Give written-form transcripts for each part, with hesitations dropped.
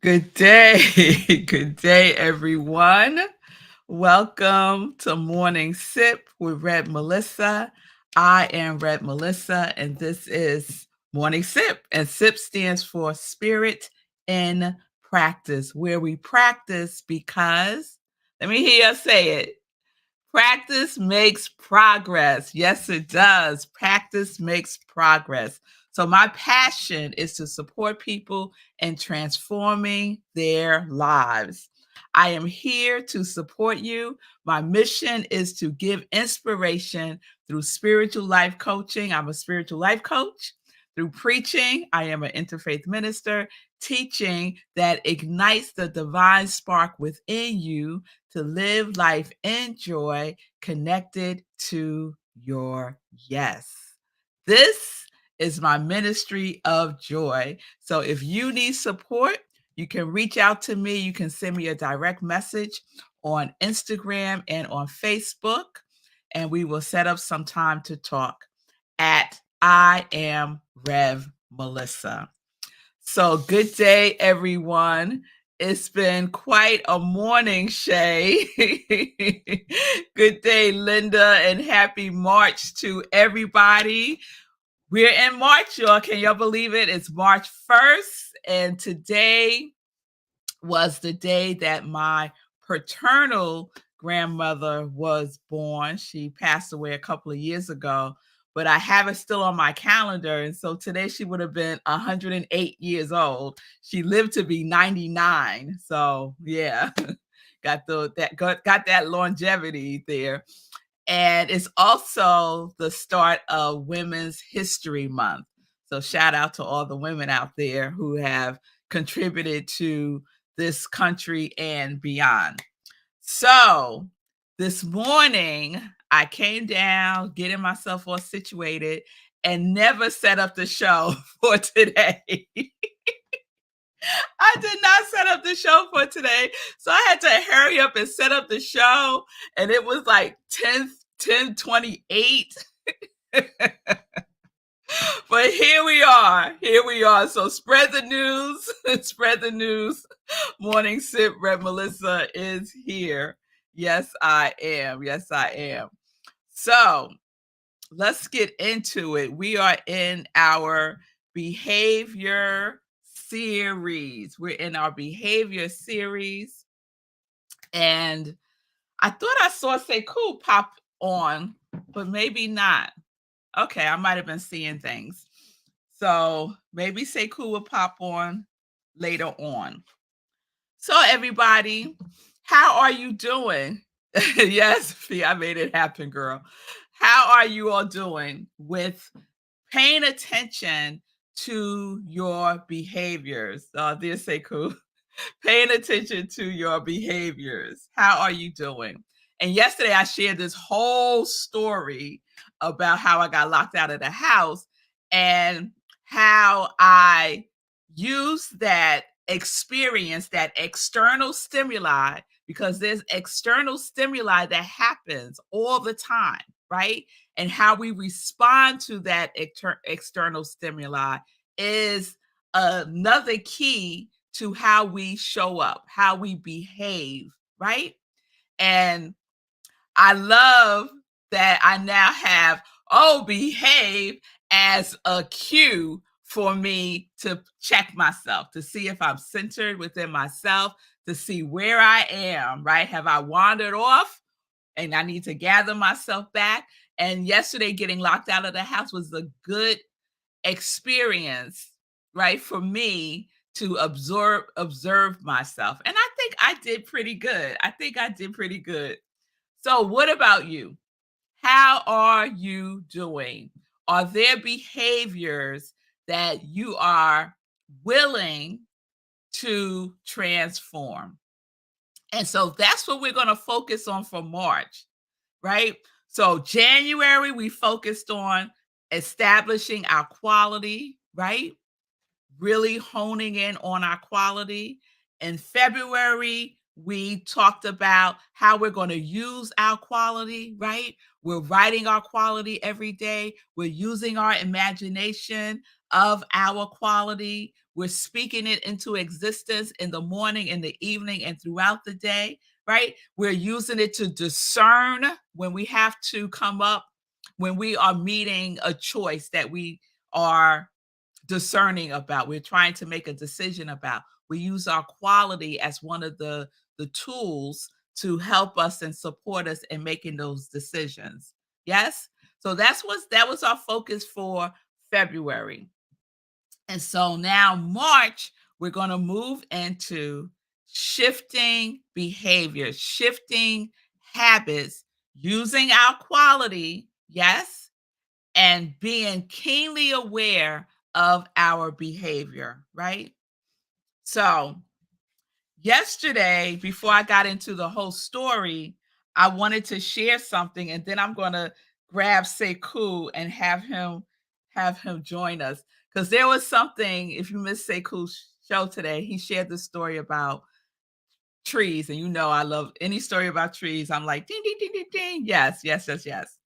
Good day. Good day, everyone. Welcome to Morning Sip with Red Melissa. I am Red Melissa, and this is Morning Sip. And SIP stands for Spirit in Practice, where we practice because, let me hear you say it. Practice makes progress. Yes, it does. Practice makes progress. So, my passion is to support people in transforming their lives. I am here to support you. My mission is to give inspiration through spiritual life coaching. I'm a spiritual life coach. Through preaching, I am an interfaith minister, teaching that ignites the divine spark within you to live life in joy, connected to your yes. This is my ministry of joy. So if you need support, you can reach out to me. You can send me a direct message on Instagram and on Facebook, and we will set up some time to talk at I am Rev Melissa. So, good day, everyone. It's been quite a morning, Shay. Good day, Linda, and happy March to everybody. We're in March, y'all. Can y'all believe it? It's March 1st, and today was the day that my paternal grandmother was born. She passed away a couple of years ago, but I have it still on my calendar. And so today she would have been 108 years old. She lived to be 99. So yeah, got that longevity there. And it's also the start of Women's History Month. So shout out to all the women out there who have contributed to this country and beyond. So this morning, I came down, getting myself all situated, and never set up the show for today. I did not set up the show for today. So I had to hurry up and set up the show. And it was like 10:28. But here we are. Here we are. So spread the news. Spread the news. Morning Sip Red Melissa is here. Yes, I am. Yes, I am. So let's get into it. We are in our behavior series. We're in our behavior series. And I thought I saw Say Cool pop on, but maybe not. Okay, I might have been seeing things. So maybe Say Cool will pop on later on. So everybody, how are you doing? Yes, Fee, I made it happen, girl. How are you all doing with paying attention to your behaviors? Dear Say Cool, paying attention to your behaviors. How are you doing? And yesterday I shared this whole story about how I got locked out of the house and how I used that experience, that external stimuli, because there's external stimuli that happens all the time, right? And how we respond to that external stimuli is another key to how we show up, how we behave, right? And I love that I now have, behave as a cue for me to check myself, to see if I'm centered within myself, to see where I am, right? Have I wandered off and I need to gather myself back? And yesterday, getting locked out of the house was a good experience, right, for me to observe myself. And I think I did pretty good. I think I did pretty good. So what about you? How are you doing? Are there behaviors that you are willing to transform? And so that's what we're going to focus on for March, right? So January, we focused on establishing our quality, right? Really honing in on our quality. In February, we talked about how we're going to use our quality, right? We're writing our quality every day. We're using our imagination of our quality. We're speaking it into existence in the morning, in the evening, and throughout the day, right? We're using it to discern when we have to come up, when we are meeting a choice that we are discerning about, we're trying to make a decision about. We use our quality as one of the tools to help us and support us in making those decisions. Yes? So that was our focus for February. And so now March, we're going to move into shifting behaviors, shifting habits, using our quality, yes, and being keenly aware of our behavior, right? So, yesterday, before I got into the whole story, I wanted to share something, and then I'm going to grab Sekou and have him join us because there was something. If you missed Sekou's show today, he shared the story about trees, and you know I love any story about trees. I'm like, ding, ding, ding, ding, ding. Yes, yes, yes, yes.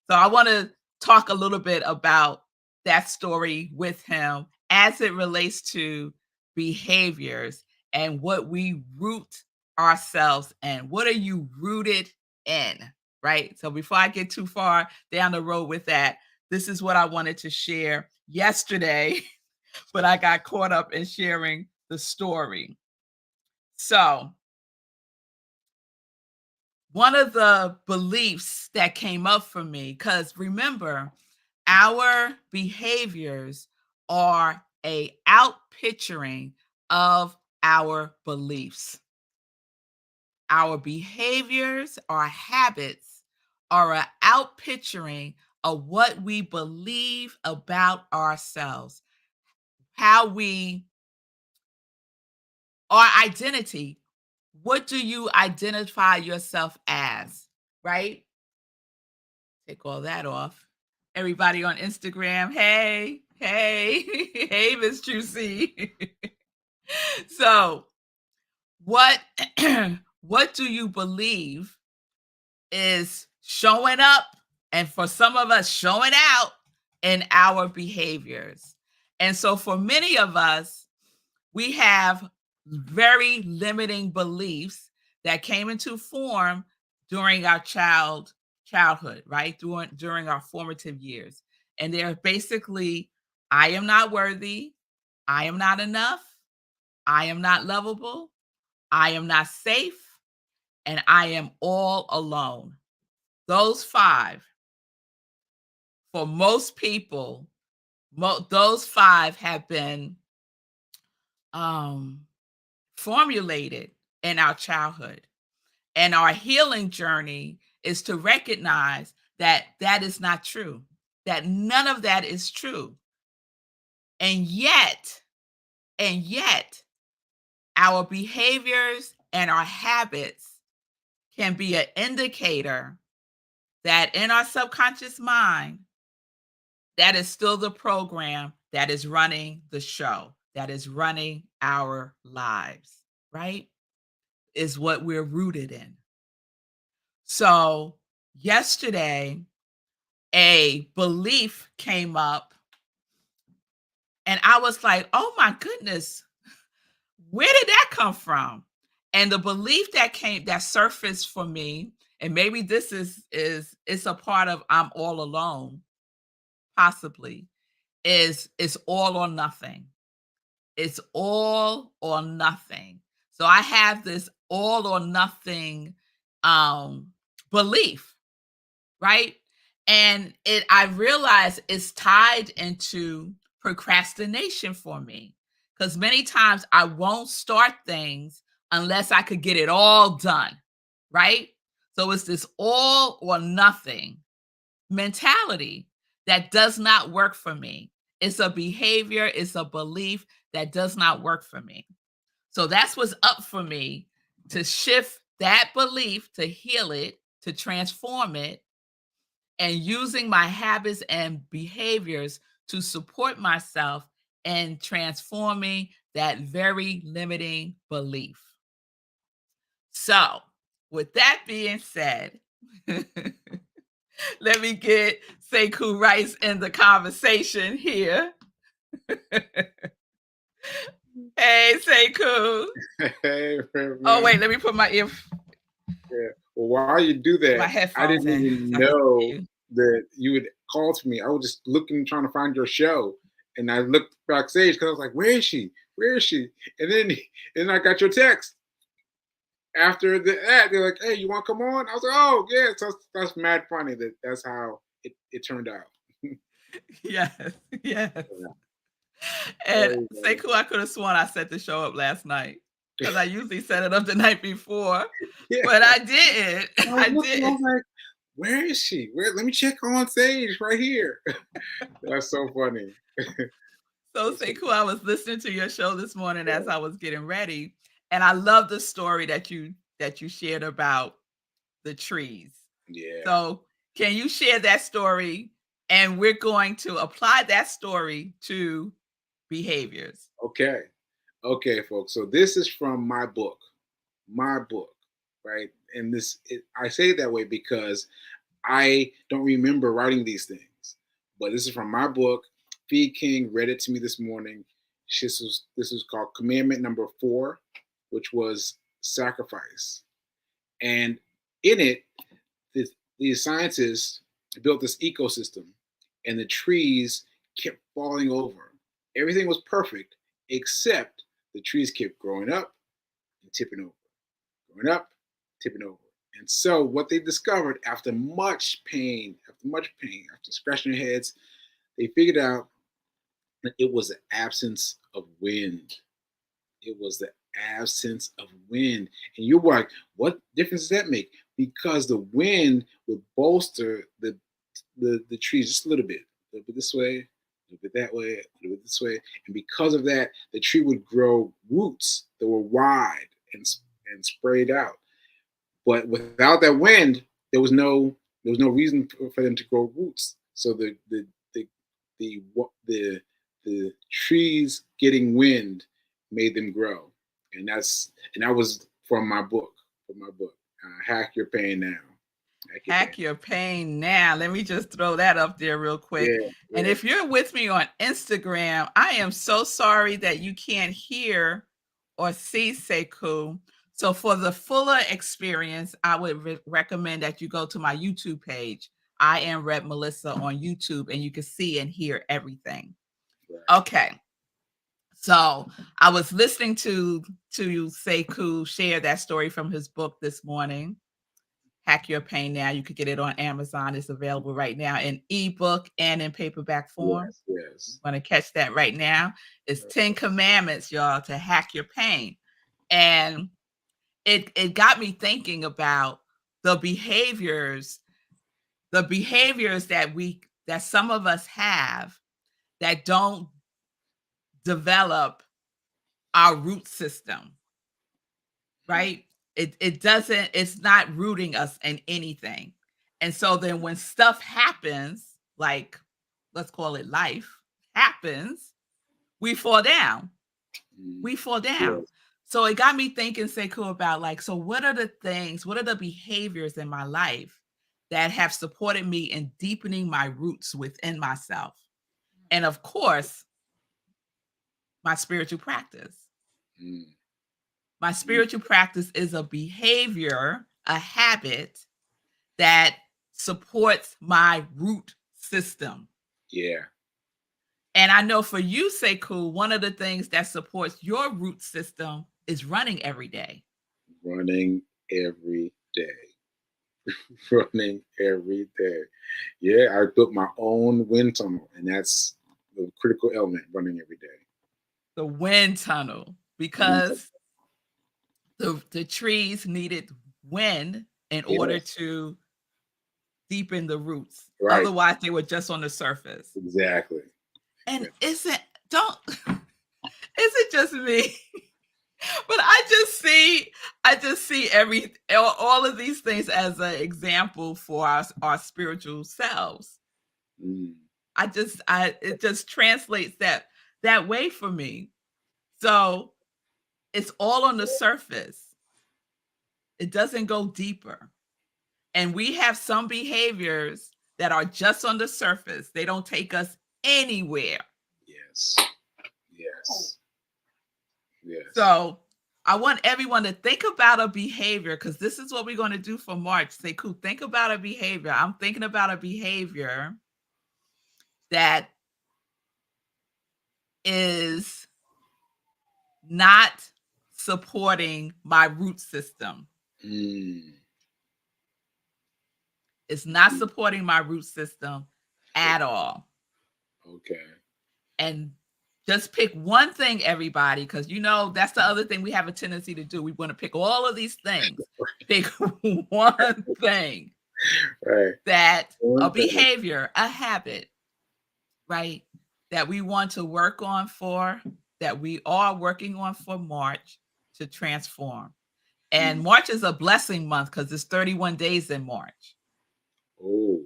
So I want to talk a little bit about that story with him as it relates to behaviors and what we root ourselves in. What are you rooted in? Right. So before I get too far down the road with that, this is what I wanted to share yesterday, but I got caught up in sharing the story. So, one of the beliefs that came up for me, because remember, our behaviors are a outpicturing of our beliefs. Our behaviors, our habits are an outpicturing of what we believe about ourselves, how we, our identity. What do you identify yourself as, right? Take all that off. Everybody on Instagram, hey, hey, hey, Miss Juicy. So, what what do you believe is showing up, and for some of us, showing out in our behaviors? And so, for many of us, we have very limiting beliefs that came into form during our childhood, right? During our formative years. And they're basically, I am not worthy, I am not enough, I am not lovable, I am not safe, and I am all alone. Those five, for most people, those five have been um formulated in our childhood. And our healing journey is to recognize that that is not true, that none of that is true. And yet, our behaviors and our habits can be an indicator that in our subconscious mind, that is still the program that is running the show, that is running our lives, right? Is what we're rooted in. So, yesterday, a belief came up, and I was like, "Oh my goodness, where did that come from?" And the belief that surfaced for me, and maybe this is it's a part of I'm all alone, possibly, is it's all or nothing. It's all or nothing. So I have this all or nothing um belief, right? And I realize it's tied into procrastination for me, because many times I won't start things unless I could get it all done, right? So it's this all or nothing mentality that does not work for me. It's a behavior, it's a belief that does not work for me. So that's what's up for me, to shift that belief, to heal it, to transform it, and using my habits and behaviors to support myself and transforming that very limiting belief. So, with that being said, let me get Sekou Rice in the conversation here. Hey, Sekou. Hey, Oh, man. wait, let me put Yeah. Well, while you do my that, I headphones didn't in even so I can hear know you. that you would call to me. I was just looking, trying to find your show, and I looked backstage because I was like, "Where is she? Where is she?" And then I got your text after the ad. They're like, "Hey, you want to come on?" I was like, "Oh, yeah." So that's mad funny that's how it turned out. Yes, yes. Yeah. And Hey, Sekou, I could have sworn I set the show up last night because I usually set it up the night before, yeah. but I didn't. I was I looking. I didn't. was like, "Where is she? Where? Let me check on stage right here." That's so funny. So, That's so Sekou, I was listening to your show this morning as funny. I was getting ready, and I love the story that you shared about the trees. Yeah. So, can you share that story? And we're going to apply that story to behaviors. Okay. Okay, folks. So this is from my book, right? And I say it that way because I don't remember writing these things, but this is from my book. Fee King read it to me this morning. This was called Commandment Number 4, which was sacrifice. And in it, these scientists built this ecosystem, and the trees kept falling over. Everything was perfect, except the trees kept growing up and tipping over, growing up, tipping over. And so, what they discovered after scratching their heads, they figured out that it was the absence of wind. It was the absence of wind. And you're like, what difference does that make? Because the wind would bolster the trees just a little bit this way, a little bit that way, a little bit this way. And because of that, the tree would grow roots that were wide and sprayed out. But without that wind, there was no reason for them to grow roots. So the the the the trees getting wind made them grow, and that was from my book. From my book, Hack Your Pain Now. Hack Your Pain. Hack your pain now. Let me just throw that up there real quick. Yeah, And yeah, if you're with me on Instagram, I am so sorry that you can't hear or see Sekou. So for the fuller experience, I would recommend that you go to my YouTube page. I am Red Melissa on YouTube, and you can see and hear everything. right. Okay. So I was listening to Sekou share that story from his book this morning. Hack Your Pain Now. You could get it on Amazon. It's available right now in ebook and in paperback form. Yes, yes. Want to catch that right now? It's 10 commandments, y'all, to hack your pain. And it got me thinking about the behaviors, that some of us have that don't develop our root system, right? It doesn't, it's not rooting us in anything. And so then when stuff happens, like let's call it life happens, we fall down. Mm, We fall down. yes. So it got me thinking, Sekou, about like, so what are the things, what are the behaviors in my life that have supported me in deepening my roots within myself? And of course, my spiritual practice. Mm, My mm, spiritual practice is a behavior, a habit that supports my root system. yeah. And I know for you, Sekou, one of the things that supports your root system is running every day. Running every day. Running every day. Yeah, I built my own wind tunnel, and that's the critical element. Running every day. The wind tunnel, Wind tunnel. because the trees needed wind in order Yes, to deepen the roots. right. Otherwise, they were just on the surface. Exactly. And Exactly. isn't don't is it just me? But I just see all of these things as an example for our spiritual selves. Mm, I it just translates that way for me. So it's all on the surface. It doesn't go deeper. And we have some behaviors that are just on the surface. They don't take us anywhere. Yes. Yes. Yes. So I want everyone to think about a behavior, because this is what we're going to do for March. Say, cool, think about a behavior. I'm thinking about a behavior that is not supporting my root system. Mm. It's not supporting my root system at all. Okay. And just pick one thing, everybody, because that's the other thing we have a tendency to do. We want to pick all of these things. Pick one thing Right. that One a thing. behavior, a habit, right, that we want to work on that we are working on for March to transform. And March is a blessing month because it's 31 days in March. Oh.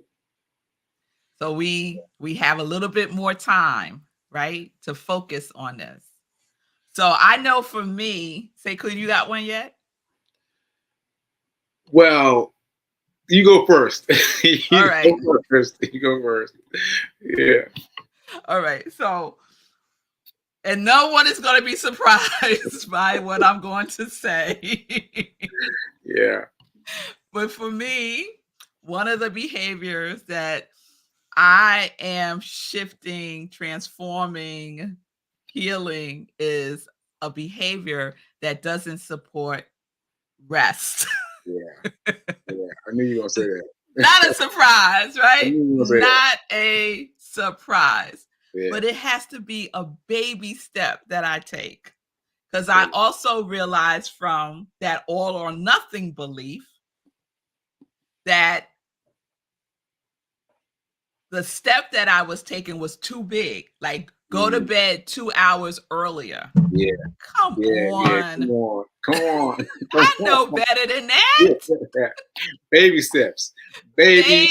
So we have a little bit more time, right, to focus on this. So I know for me, say, could you got one yet? Well, you go first. All right. Go first. You go first. Yeah. All right. So, and no one is going to be surprised by what I'm going to say. Yeah. But for me, one of the behaviors that I am shifting, transforming, healing is a behavior that doesn't support rest. Yeah. Yeah. I knew you were going to say that. Not a surprise, right? Not a surprise. Yeah. But it has to be a baby step that I take. Because I also realized from that all or nothing belief that the step that I was taking was too big. Like, go to bed 2 hours earlier. Yeah. Come on. Yeah, come on. I know better than that. Baby steps. Baby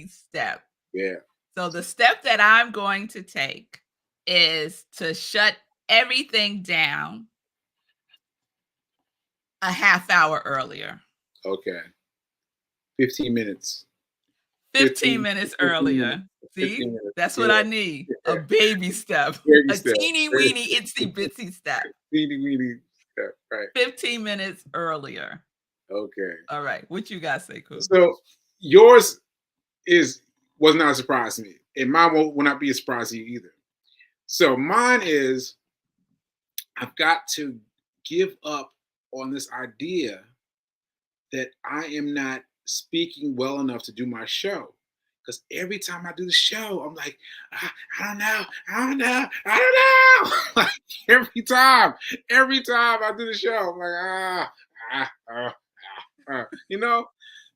step. Yeah. So the step that I'm going to take is to shut everything down a half hour earlier. Okay. 15 minutes. 15 minutes earlier. See, minutes. that's what I need. A baby step. Baby a step. teeny weeny itsy bitsy step. Teeny weeny step. Right. 15 minutes earlier. Okay. All right. What you got, say, cool? So yours was not a surprise to me. And mine will not be a surprise to you either. So mine is, I've got to give up on this idea that I am not speaking well enough to do my show. Because every time I do the show, I'm like, I don't know. Like every time I do the show, I'm like,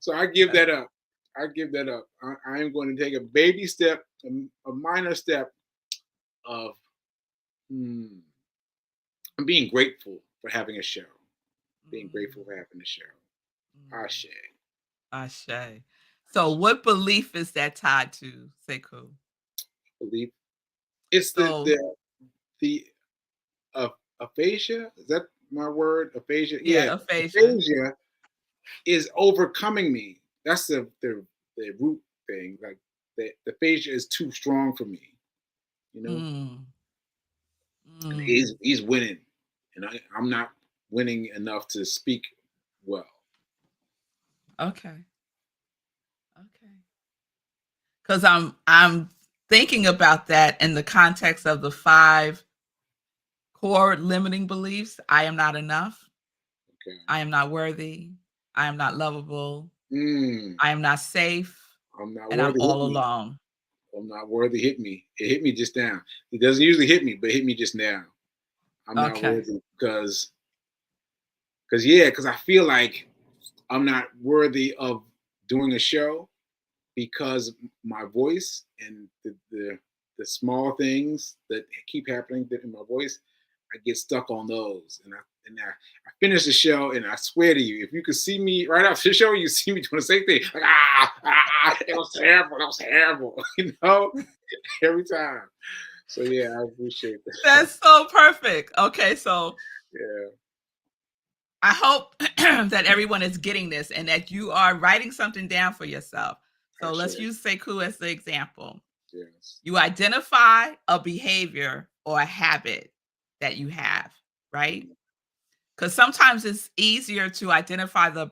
So I give that up. I am going to take a baby step, a minor step of I'm being grateful for having a show. Being grateful for having a show. Ashe. Ashe. So what belief is that tied to, Sekou? Belief. It's the aphasia. Is that my word? Aphasia. Yeah, aphasia is overcoming me. That's the root thing. Like the aphasia is too strong for me. He's winning, and I'm not winning enough to speak well. Okay. Because I'm thinking about that in the context of the 5 core limiting beliefs. I am not enough. Okay. I am not worthy. I am not lovable. I am not safe. I'm not and worthy. I'm all alone. I'm not worthy. Hit me. It hit me just now. It doesn't usually hit me, but it hit me just now. I'm not worthy because I feel like I'm not worthy of doing a show because my voice and the small things that keep happening in my voice, I get stuck on those. And I finish the show, and I swear to you, if you could see me right after the show, you see me doing the same thing. Like, it was terrible, every time. So yeah, I appreciate that. That's so perfect. Okay, so yeah. I hope that everyone is getting this and that you are writing something down for yourself. So let's use Sekou as the example. Yes. You identify a behavior or a habit that you have, right? Mm. Because sometimes it's easier to identify the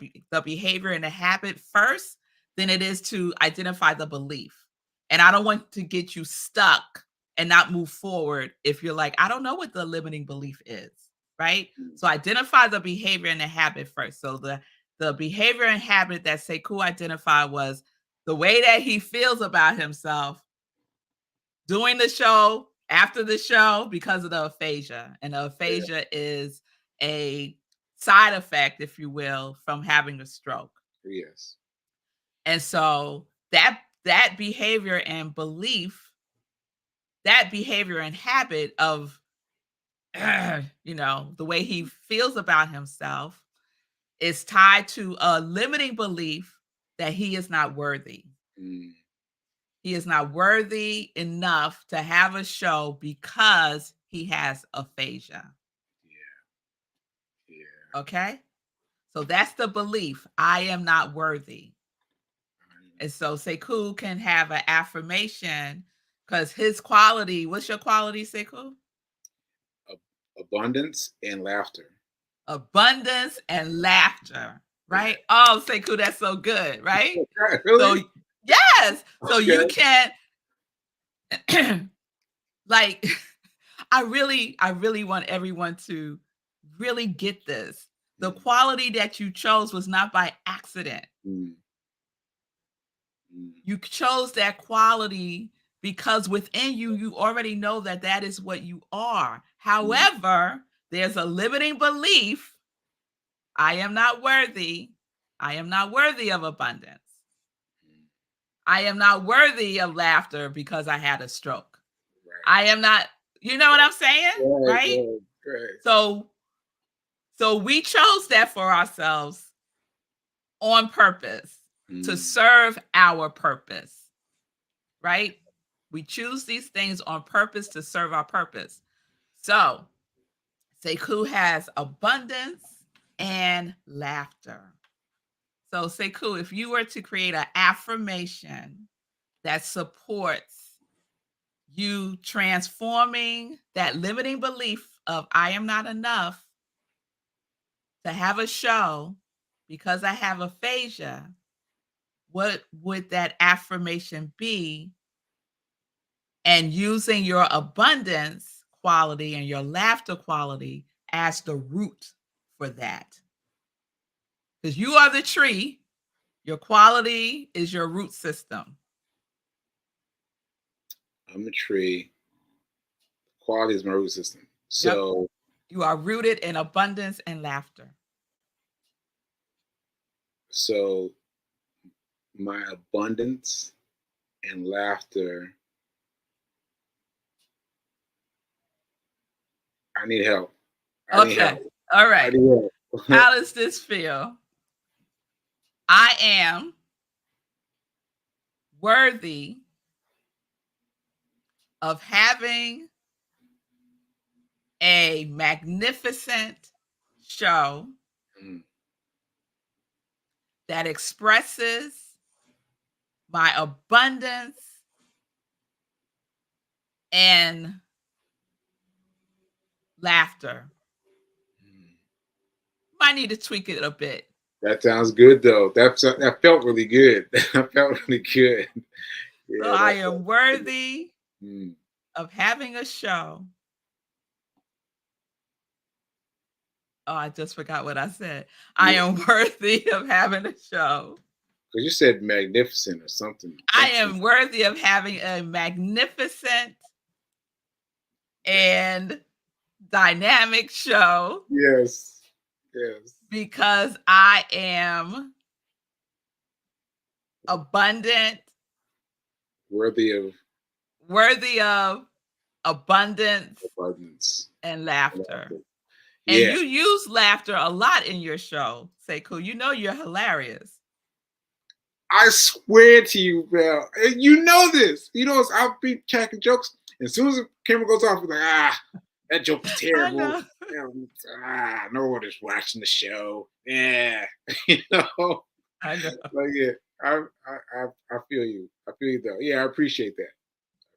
behavior and the habit first than it is to identify the belief. And I don't want to get you stuck and not move forward if you're like, I don't know what the limiting belief is, right? Mm. So identify the behavior and the habit first. So the behavior and habit that Sekou identified was the way that he feels about himself doing the show, after the show, because of the aphasia. And the Yeah. aphasia is a side effect, if you will, from having a stroke. Yes. And so that behavior and belief, that behavior and habit of the way he feels about himself is tied to a limiting belief that he is not worthy. Mm. He is not worthy enough to have a show because he has aphasia. Yeah. Yeah. Okay? So that's the belief. I am not worthy. Mm. And so Sekou can have an affirmation because his quality, what's your quality, Sekou? Abundance and laughter. Abundance and laughter, Yeah. right? Oh, Sekou, that's so good, right? So, Really? yes. So Okay. you can, like, I really want everyone to really get this. The Mm. quality that you chose was not by accident. Mm. Mm. You chose that quality because within you, you already know that that is what you are. Mm. However, there's a limiting belief. I am not worthy. I am not worthy of abundance. Mm. I am not worthy of laughter because I had a stroke. Right. I am not, you know what I'm saying? Right. Right? Right. Right. So we chose that for ourselves on purpose to Mm. serve our purpose, right? We choose these things on purpose to serve our purpose. So, Sekou has abundance and laughter. So, Sekou, if you were to create an affirmation that supports you transforming that limiting belief of I am not enough to have a show because I have aphasia, what would that affirmation be? And using your abundance quality and your laughter quality as the root for that. Because you are the tree, your quality is your root system. I'm a tree. Quality is my root system. Yep. So, You are rooted in abundance and laughter. so my abundance and laughter. I need help. I need Okay. help. All I right. need help. How does this feel? I am worthy of having a magnificent show Mm. that expresses my abundance and laughter. Mm. Might need to tweak it a bit. That sounds good though. That felt really good. That felt really good. So Yeah, I that felt am good. worthy Mm. of having a show. Oh, I just forgot what I said. I Yeah, am worthy of having a show. because you said magnificent or something. I Something. am worthy of having a magnificent and dynamic show Yes. Yes. because I am abundant, Worthy of worthy of abundance abundance. and laughter. And Yeah. you use laughter a lot in your show, Sekou. You know you're hilarious. I swear to you, Bell. And you know this. You know, I'll be cracking jokes. As soon as the camera goes off, I'm like, that joke was I terrible. know. No one is watching the show. Yeah. you know. I know. But yeah, I feel you. I feel you though. Yeah, I appreciate that.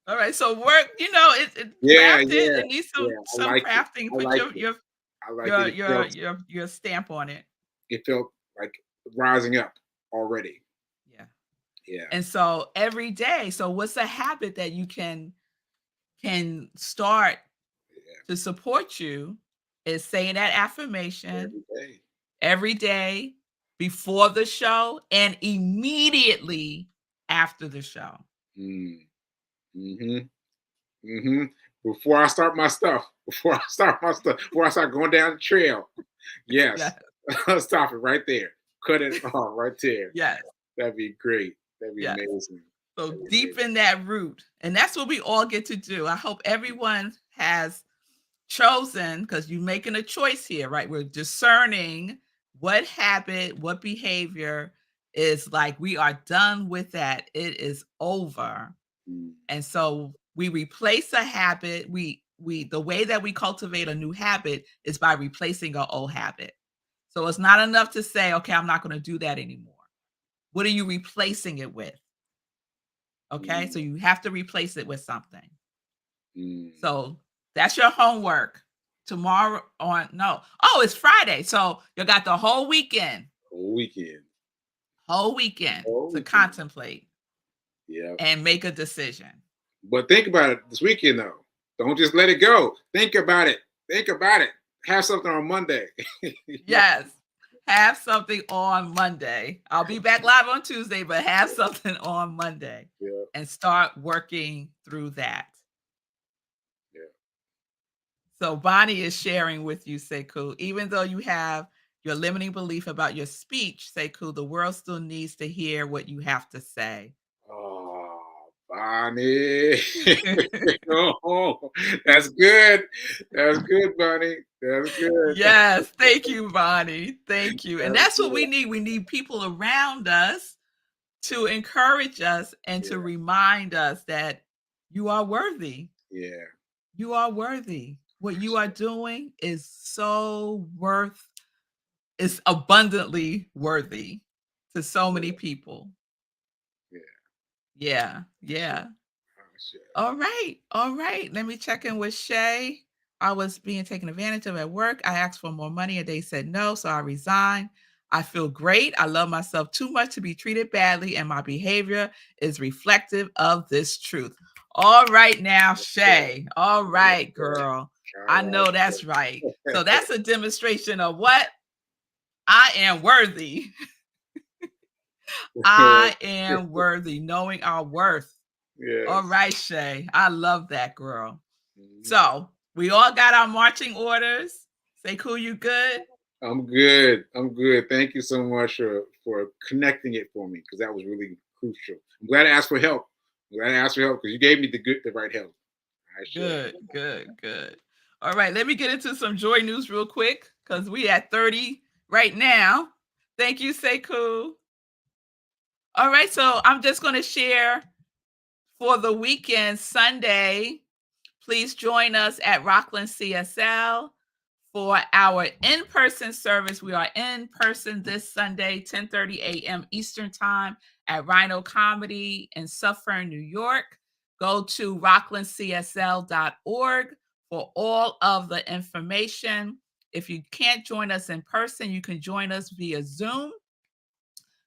All right. So work, Yeah, craft it. yeah, It needs yeah. I some like it. crafting. I Put like your it. your I like your it. your your your stamp on it. It felt like rising up already. Yeah. Yeah. And so every day, so what's a habit that you can start Yeah. to support you is saying that affirmation Every day. every day before the show and immediately after the show. Mm. Mm-hmm. Mm-hmm. Before I start my stuff, before I start going down the trail. Yes. Yes. Stop it right there. Cut it off right there. Yes. That'd be great. That'd be Yes. amazing. So That'd be amazing. deepen that root. And that's what we all get to do. I hope everyone has chosen, because you're making a choice here, right? We're discerning what habit, what behavior is like, we are done with that. It is over. Mm. And so we replace a habit. We the way that we cultivate a new habit is by replacing an old habit. So it's not enough to say, okay, I'm not going to do that anymore. What are you replacing it with? Okay, Mm. so you have to replace it with something. Mm. So that's your homework. Tomorrow on no. Oh, it's Friday. So you got the Whole weekend. whole weekend Whole to weekend. contemplate Yeah. and make a decision. But think about it this weekend though. Don't just let it go. Think about it. Think about it. Have something on Monday. Yeah. Yes. Have something on Monday. I'll be back live on Tuesday, but have something on Monday Yeah. and start working through that. Yeah. So Bonnie is sharing with you, Sekou, even though you have your limiting belief about your speech, Sekou, the world still needs to hear what you have to say. Oh, Bonnie. Oh, that's good. That's good, Bonnie. That's good. Yes, thank you, Bonnie. Thank you. And That's that's what we good. need. We need people around us to encourage us and to Yeah. remind us that you are worthy. Yeah. You are worthy. What you are doing is so worth, is abundantly worthy to so many Yeah. people. Yeah. Yeah, Sure. yeah. Sure. All right, all right. Let me check in with Shay. I was being taken advantage of at work. I asked for more money and they said no, so I resigned. I feel great. I love myself too much to be treated badly, and my behavior is reflective of this truth. All right, now, Yeah. Shay. All right, girl. I All know that's right. right. So that's a demonstration of what? I am worthy. I am worthy, knowing our worth. All Yes. right, Shay. I love that, girl. Mhm. So we all got our marching orders. Say, cool, you good? I'm good. I'm good. Thank you so much for connecting it for me because that was really crucial. I'm glad I asked for help. I'm glad I asked for help because you gave me the right help. I sure. Good, good, good. All right, let me get into some joy news real quick because we at 30 right now. Thank you, Sekou. All right, so I'm just going to share for the weekend, Sunday. Please join us at Rockland CSL for our in-person service. We are in person this Sunday, 10:30 a.m. Eastern Time at Rhino Comedy in Suffern, New York. Go to rocklandcsl.org for all of the information. If you can't join us in person, you can join us via Zoom.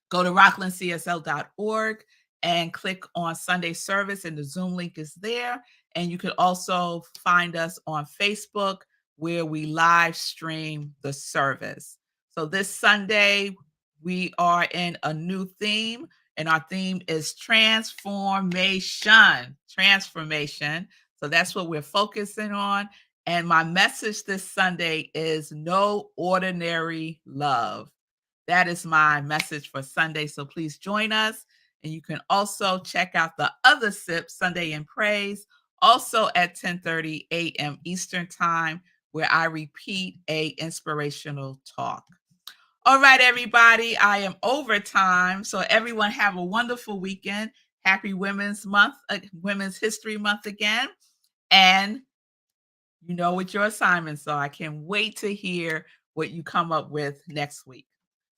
Go to rocklandcsl.org and click on Sunday service, and the Zoom link is there. And you can also find us on Facebook where we live stream the service. So this Sunday, we are in a new theme, and our theme is transformation. Transformation. So that's what we're focusing on. And my message this Sunday is no ordinary love. That is my message for Sunday. So please join us. And you can also check out the other SIP, Sunday in Praise, also at 10:30 a.m. Eastern Time, where I repeat a inspirational talk. All right, everybody, I am over time. So everyone have a wonderful weekend. Happy Women's Month, Women's History Month again. And you know what your assignments are. I can't wait to hear what you come up with next week.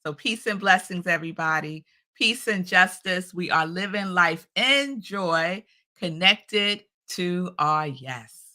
So, peace and blessings, everybody. Peace and justice. We are living life in joy, connected, to our yes.